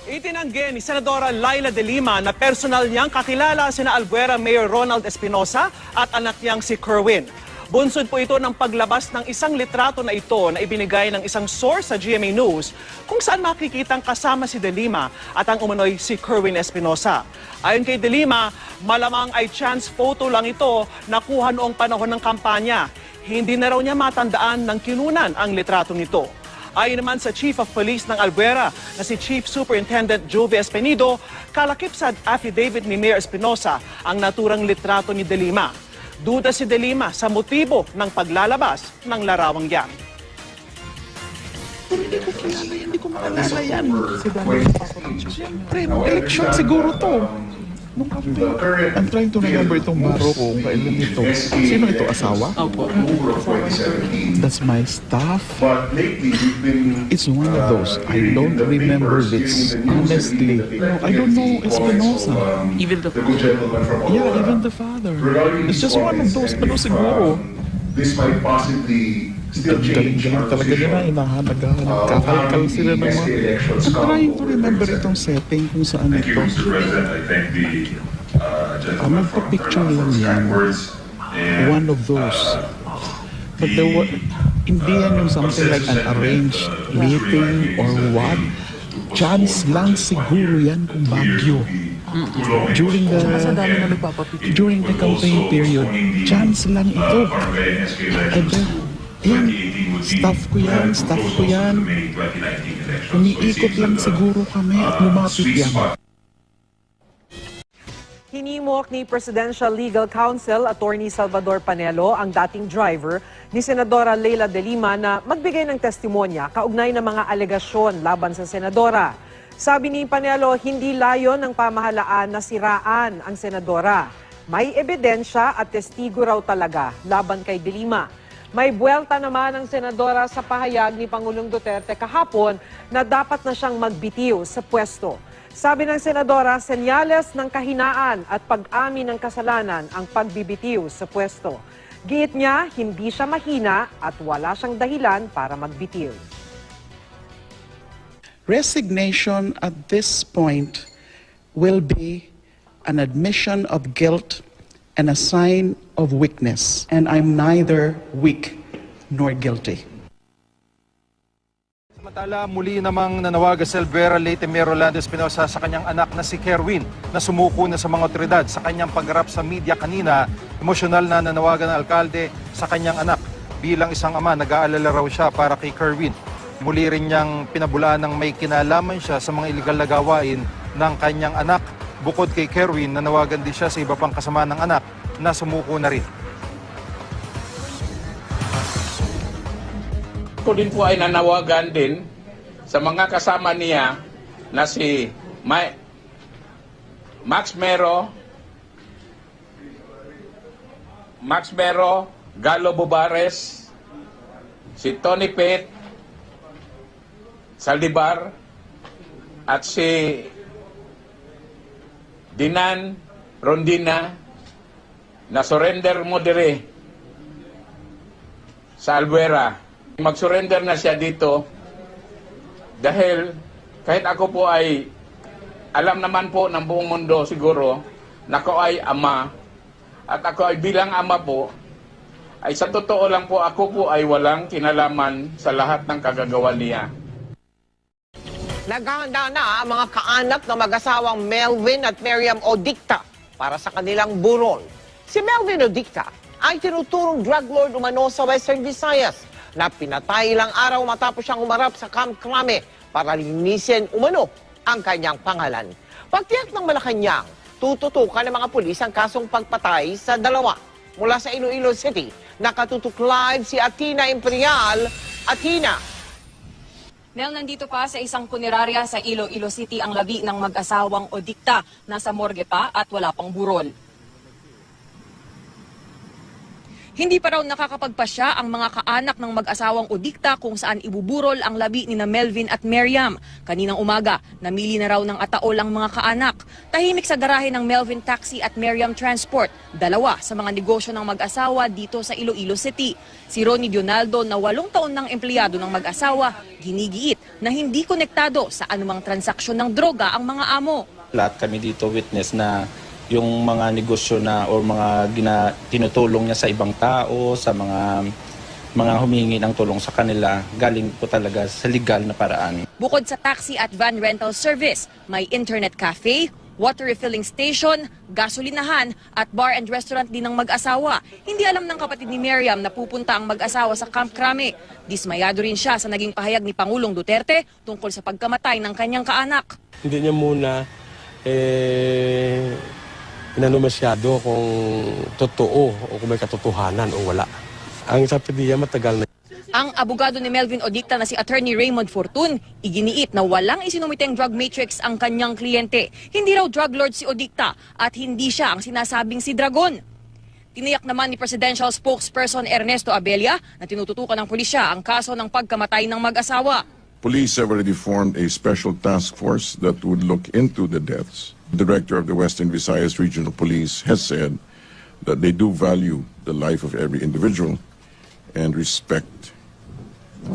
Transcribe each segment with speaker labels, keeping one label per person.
Speaker 1: Itinanggi ni Senadora Leila de Lima na personal niyang kakilala sina Albuera Mayor Ronald Espinosa at anak niyang si Kerwin. Bunsod po ito ng paglabas ng isang litrato na ito na ibinigay ng isang source sa GMA News kung saan makikitang kasama si de Lima at ang umano'y si Kerwin Espinosa. Ayon kay de Lima, malamang ay chance photo lang ito nakuha noong panahon ng kampanya. Hindi na raw niya matandaan ng kinunan ang litratong ito. Ayon naman sa Chief of Police ng Albuera na si Chief Superintendent Jove Espenido, kalakip sa affidavit ni Mayor Espinosa ang naturang litrato ni de Lima. Duda si de Lima sa motibo ng paglalabas ng larawang yan.
Speaker 2: Hindi ko maalala yan. Siyempre, election siguro to. Nung campaign. I'm trying to remember itong baro ko kung kailan ito. Sino ito? Asawa?
Speaker 1: Opo.
Speaker 2: That's my staff. It's one of those. I don't remember this. Honestly. No, I don't know Espinosa.
Speaker 1: Even the
Speaker 2: Yeah, even the father. It's just one of those. Pero siguro.
Speaker 3: This might possibly still change.
Speaker 2: Galing talaga nila. Naghahanap. Kakalkal sila ng mga. I'm trying to remember itong setting kung saan
Speaker 3: Thank you,
Speaker 2: ito.
Speaker 3: Mr. President. I thank the gentleman for
Speaker 2: Magpa-picture lang
Speaker 3: those
Speaker 2: yan.
Speaker 3: kind words. And,
Speaker 2: One of those. But there were, hindi yan yung something like an arranged meeting or what. Chance lang siguro yan kung Baguio. During the campaign period, chance lang ito. And then, yan, staff ko yan. Umiikot lang siguro kami at lumapit yan.
Speaker 4: Hinimok ni Presidential Legal Counsel Attorney Salvador Panelo ang dating driver ni Senadora Leila de Lima na magbigay ng testimonya kaugnay ng mga alegasyon laban sa senadora. Sabi ni Panelo, hindi layon ng pamahalaan na siraan ang senadora. May ebidensya at testigo raw talaga laban kay de Lima. May buwelta naman ang senadora sa pahayag ni Pangulong Duterte kahapon na dapat na siyang magbitiw sa pwesto. Sabi ng senadora, senyales ng kahinaan at pag-amin ng kasalanan ang pagbibitiw sa pwesto. Giit niya, hindi siya mahina at wala siyang dahilan para magbitiw.
Speaker 2: Resignation at this point will be an admission of guilt and a sign of weakness. And I'm neither weak nor guilty.
Speaker 5: Samantala, muli namang nanawagan si Albuera Leyte Mayor Rolando Espinosa sa kanyang anak na si Kerwin na sumuko na sa mga otoridad. Sa kanyang pagharap sa media kanina, emosyonal na nanawagan ng alkalde sa kanyang anak. Bilang isang ama, nag-aalala raw siya para kay Kerwin. Muli rin niyang pinabulaan ng may kinalaman siya sa mga iligal na gawain ng kanyang anak. Bukod kay Kerwin, nanawagan din siya sa iba pang kasama ng anak na sumuko na rin.
Speaker 6: Ko din po ay nanawagan din sa mga kasama niya na si Max Mero, Galo Bubares, si Tony Pet, Saldivar, at si Dinan Rondina na surrender mo dire sa Albuera. Mag-surrender na siya dito dahil kahit ako po ay alam naman po ng buong mundo siguro na ako ay ama at ako ay bilang ama po ay sa totoo lang po ako po ay walang kinalaman sa lahat ng kagagawa niya.
Speaker 7: Naghahanda na ang mga kaanak na mag-asawang Melvin at Miriam Odicta para sa kanilang burol. Si Melvin Odicta ay tinuturong drug lord umano sa Western Visayas na pinatay ilang araw matapos siyang umarap sa Camp Crame para linisin umano ang kanyang pangalan. Pagtiyak ng Malacanang, tututukan ng mga pulis ang kasong pagpatay sa dalawa. Mula sa Iloilo City, nakatutok live si Athena Imperial. Athena.
Speaker 8: Nel, nandito pa sa isang punerarya sa Iloilo City ang labi ng mag-asawang Odicta. Nasa morgue pa at wala pang burol. Hindi pa raw nakakapagpasya ang mga kaanak ng mag-asawang Odicta kung saan ibuburol ang labi ni na Melvin at Miriam. Kaninang umaga, namili na raw ng ataol ang mga kaanak. Tahimik sa garahe ng Melvin Taxi at Miriam Transport, dalawa sa mga negosyo ng mag-asawa dito sa Iloilo City. Si Ronnie Dionaldo na 8 taon ng empleyado ng mag-asawa, ginigiit na hindi konektado sa anumang transaksyon ng droga ang mga amo.
Speaker 9: Lahat kami dito witness na yung mga negosyo na o mga tinutulong niya sa ibang tao, sa mga humingi ng tulong sa kanila, galing po talaga sa legal na paraan.
Speaker 8: Bukod sa taxi at van rental service, may internet cafe, water refilling station, gasolinahan at bar and restaurant din ng mag-asawa. Hindi alam ng kapatid ni Miriam na pupunta ang mag-asawa sa Camp Crame. Dismayado rin siya sa naging pahayag ni Pangulong Duterte tungkol sa pagkamatay ng kanyang kaanak.
Speaker 10: Hindi niya muna inano masyado kung totoo o kung may katotohanan o wala. Ang sabi niya matagal na.
Speaker 8: Ang abogado ni Melvin Odicta na si Attorney Raymond Fortun, iginiit na walang isinumiteng drug matrix ang kanyang kliyente. Hindi raw drug lord si Odicta at hindi siya ang sinasabing si Dragon. Tiniyak naman ni Presidential Spokesperson Ernesto Abella na tinututukan ng pulisya ang kaso ng pagkamatay ng mag-asawa.
Speaker 11: Police have already formed a special task force that would look into the deaths. The director of the Western Visayas Regional Police has said that they do value the life of every individual and respect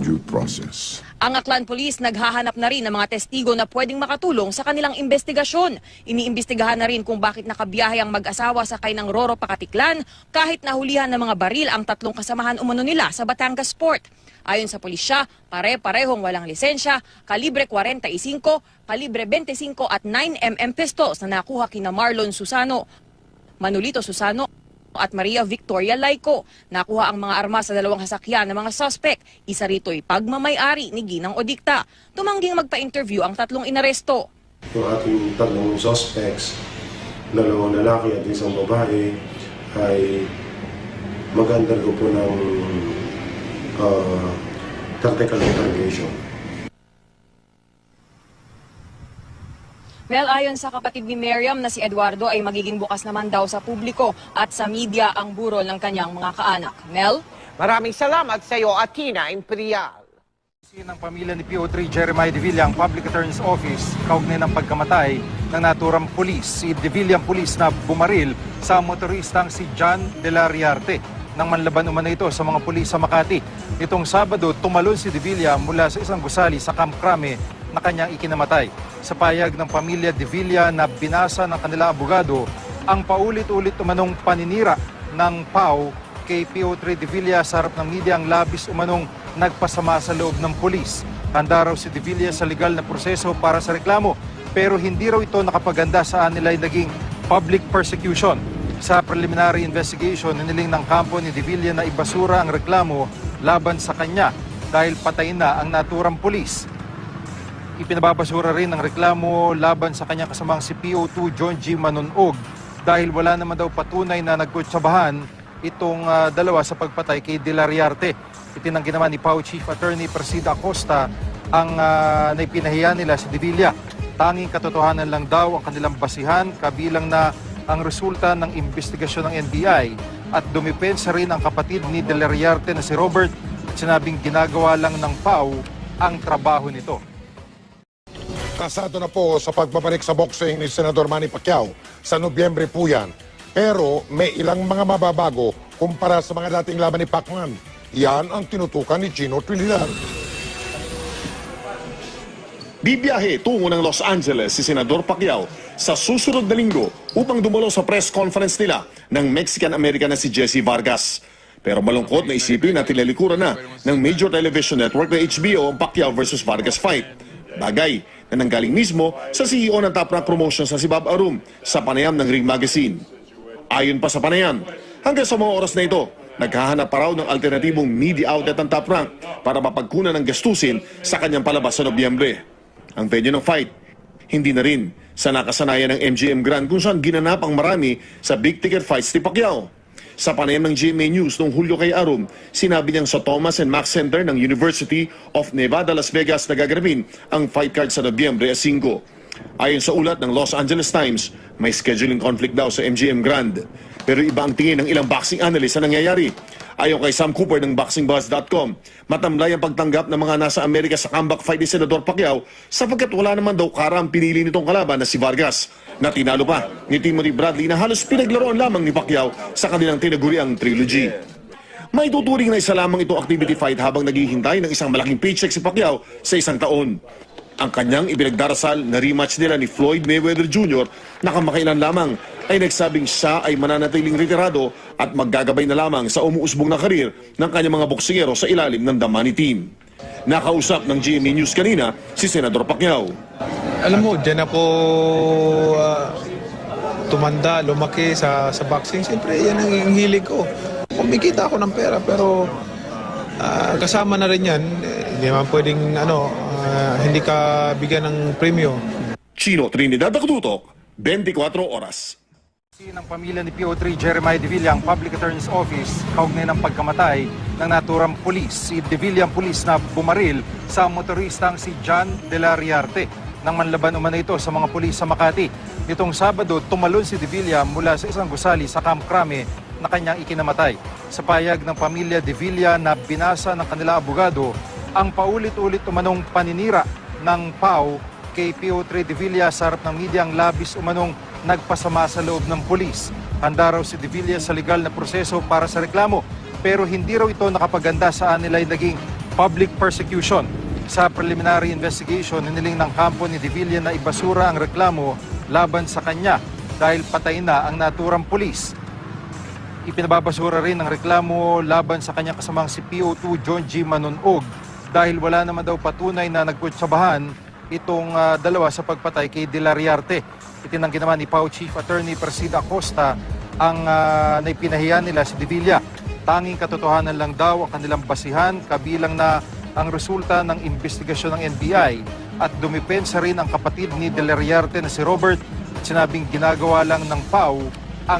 Speaker 11: due process.
Speaker 8: Ang Aklan Police naghahanap na rin ng mga testigo na pwedeng makatulong sa kanilang investigasyon. Iniimbestigahan na rin kung bakit nakabiyahe ang mag-asawa sakay ng Roro Pacaticlan kahit nahulihan ng mga baril ang 3 kasamahan umano nila sa Batangas Port. Ayon sa pulisya, pare-parehong walang lisensya, kalibre 45, kalibre 25 at 9mm pistols na nakuha kina Marlon Susano, Manolito Susano at Maria Victoria Laico. Nakuha ang mga armas sa 2 sasakyan ng mga suspect. Isa rito'y pagmamay-ari ni Ginang Odicta. Tumangging magpa-interview ang 3 inaresto.
Speaker 12: Yung ating 3 suspects, 2 lalaki at 1 babae, ay mag-undergo po ng tactical interrogation.
Speaker 8: Well, ayon sa kapatid ni Miriam na si Eduardo ay magiging bukas naman daw sa publiko at sa media ang burol ng kanyang mga kaanak. Mel?
Speaker 7: Maraming salamat sa iyo, Atina Imperial.
Speaker 5: Ng pamilya ni PO3 Jeremiah De Villa ang Public Attorney's Office kaugnay ng pagkamatay ng naturang pulis. Si De Villa ang pulis na bumaril sa motoristang si John De La Riarte nang manlaban umano ito sa mga pulis sa Makati. Itong Sabado, tumalon si De Villa mula sa isang gusali sa Camp Crame na kanyang ikinamatay. Sa payag ng pamilya De Villa na binasa ng kanila abogado, ang paulit-ulit umanong paninira ng PAO kay PO3 De Villa sa harap ng media ang labis umanong nagpasama sa loob ng pulis. Handa raw si De Villa sa legal na proseso para sa reklamo, pero hindi raw ito nakapaganda saan nila naging public persecution. Sa preliminary investigation, hiniling ng kampo ni De Villa na ibasura ang reklamo laban sa kanya dahil patay na ang naturang pulis. Ipinababasura rin ang reklamo laban sa kanyang kasamang si PO2 John G. Manonog dahil wala naman daw patunay na nagkutsabahan itong dalawa sa pagpatay kay De La Riarte. Itinanggi naman ni PAO Chief Attorney Persida Acosta ang naipinahiya nila si De Villa. Tanging katotohanan lang daw ang kanilang basihan kabilang na ang resulta ng investigasyon ng NBI at dumipensa rin ang kapatid ni De La Riarte na si Robert at sinabing ginagawa lang ng PAO ang trabaho nito.
Speaker 13: Kasado na po sa pagbabalik sa boxing ni Senador Manny Pacquiao. Sa Nobyembre po yan. Pero may ilang mga mababago kumpara sa mga dating laban ni Pacman. Yan ang tinutukan ni Gino Trinidad.
Speaker 14: Bibiyahe tungo ng Los Angeles si Senador Pacquiao sa susunod na linggo upang dumalo sa press conference nila ng Mexican-American na si Jesse Vargas. Pero malungkot na isipin na tinalikuran na ng major television network na HBO ang Pacquiao versus Vargas fight. Bagay na nanggaling mismo sa CEO ng Top Rank Promotions na si Bob Arum sa panayam ng Ring Magazine. Ayon pa sa panayam, hanggang sa mga oras na ito, naghahanap pa raw ng alternatibong media outlet ng Top Rank para mapagkunan ng gastusin sa kanyang palabas sa Nobyembre. Ang venue ng fight, hindi na rin sa nakasanayan ng MGM Grand kung saan ginanap ang marami sa big ticket fights ni Pacquiao. Sa panayam ng GMA News noong Hulyo kay Arum, sinabi niyang sa Thomas and Mack Center ng University of Nevada, Las Vegas nagaganapin ang fight card sa Nobyembre 5. Ayon sa ulat ng Los Angeles Times, may scheduling conflict daw sa MGM Grand. Pero iba ang tingin ng ilang boxing analyst sa nangyayari. Ayon kay Sam Cooper ng BoxingBuzz.com, matamlay ang pagtanggap ng mga nasa Amerika sa comeback fight ni Senador Pacquiao sapagkat wala naman daw karang pinili nitong kalaban na si Vargas na tinalo pa ni Timothy Bradley na halos pinaglaruan lamang ni Pacquiao sa kanilang tinaguriang trilogy. May tuturing na isa lamang itong activity fight habang naghihintay ng isang malaking paycheck si Pacquiao sa isang taon. Ang kanyang ibinagdarasal na rematch nila ni Floyd Mayweather Jr. na kamakailan lamang ay nagsabing siya ay mananatiling retirado at maggagabay na lamang sa umuusbong na karir ng kanyang mga boksingero sa ilalim ng The Money Team. Nakausap ng GMA News kanina si Senador Pacquiao.
Speaker 15: Alam mo, dyan ako tumanda, lumaki sa boxing. Siyempre, yan ang hilig ko. Kumikita ako ng pera pero kasama na rin yan. Hindi naman pwedeng hindi ka bigyan ng premyo.
Speaker 14: Chino Trinidad Akututok, 24 oras.
Speaker 5: Ng pamilya ni PO3 Jeremiah De Villa ang Public Attorney's Office kaugnay ng pagkamatay ng naturang pulis. Si De Villa ang pulis na bumaril sa motoristang si John De La Riarte nang manlaban umano ito sa mga pulis sa Makati. Nitong Sabado, tumalon si De Villa mula sa isang gusali sa Camp Crame na kanyang ikinamatay. Sa payag ng pamilya De Villa na binasa ng kanila abogado, ang paulit-ulit umanong paninira ng PAO kay PO3 De Villa sa harap ng media ang labis umanong nagpasama sa loob ng pulis. Handa raw si De Villa sa legal na proseso para sa reklamo, pero hindi raw ito nakapaganda sa nila'y naging public persecution. Sa preliminary investigation, hiniling ng kampo ni De Villa na ibasura ang reklamo laban sa kanya dahil patay na ang naturang pulis. Ipinababasura rin ang reklamo laban sa kanyang kasamang si PO2 John G. Manonog dahil wala naman daw patunay na nagkutsabahan itong dalawa sa pagpatay kay De La Riarte. Itinanggi naman ni PAO Chief Attorney Persida Acosta ang naipinahiya nila si De Villa. Tanging katotohanan lang daw ang kanilang basihan kabilang na ang resulta ng investigasyon ng NBI at dumipensa rin ang kapatid ni De La Riarte na si Robert at sinabing ginagawa lang ng PAO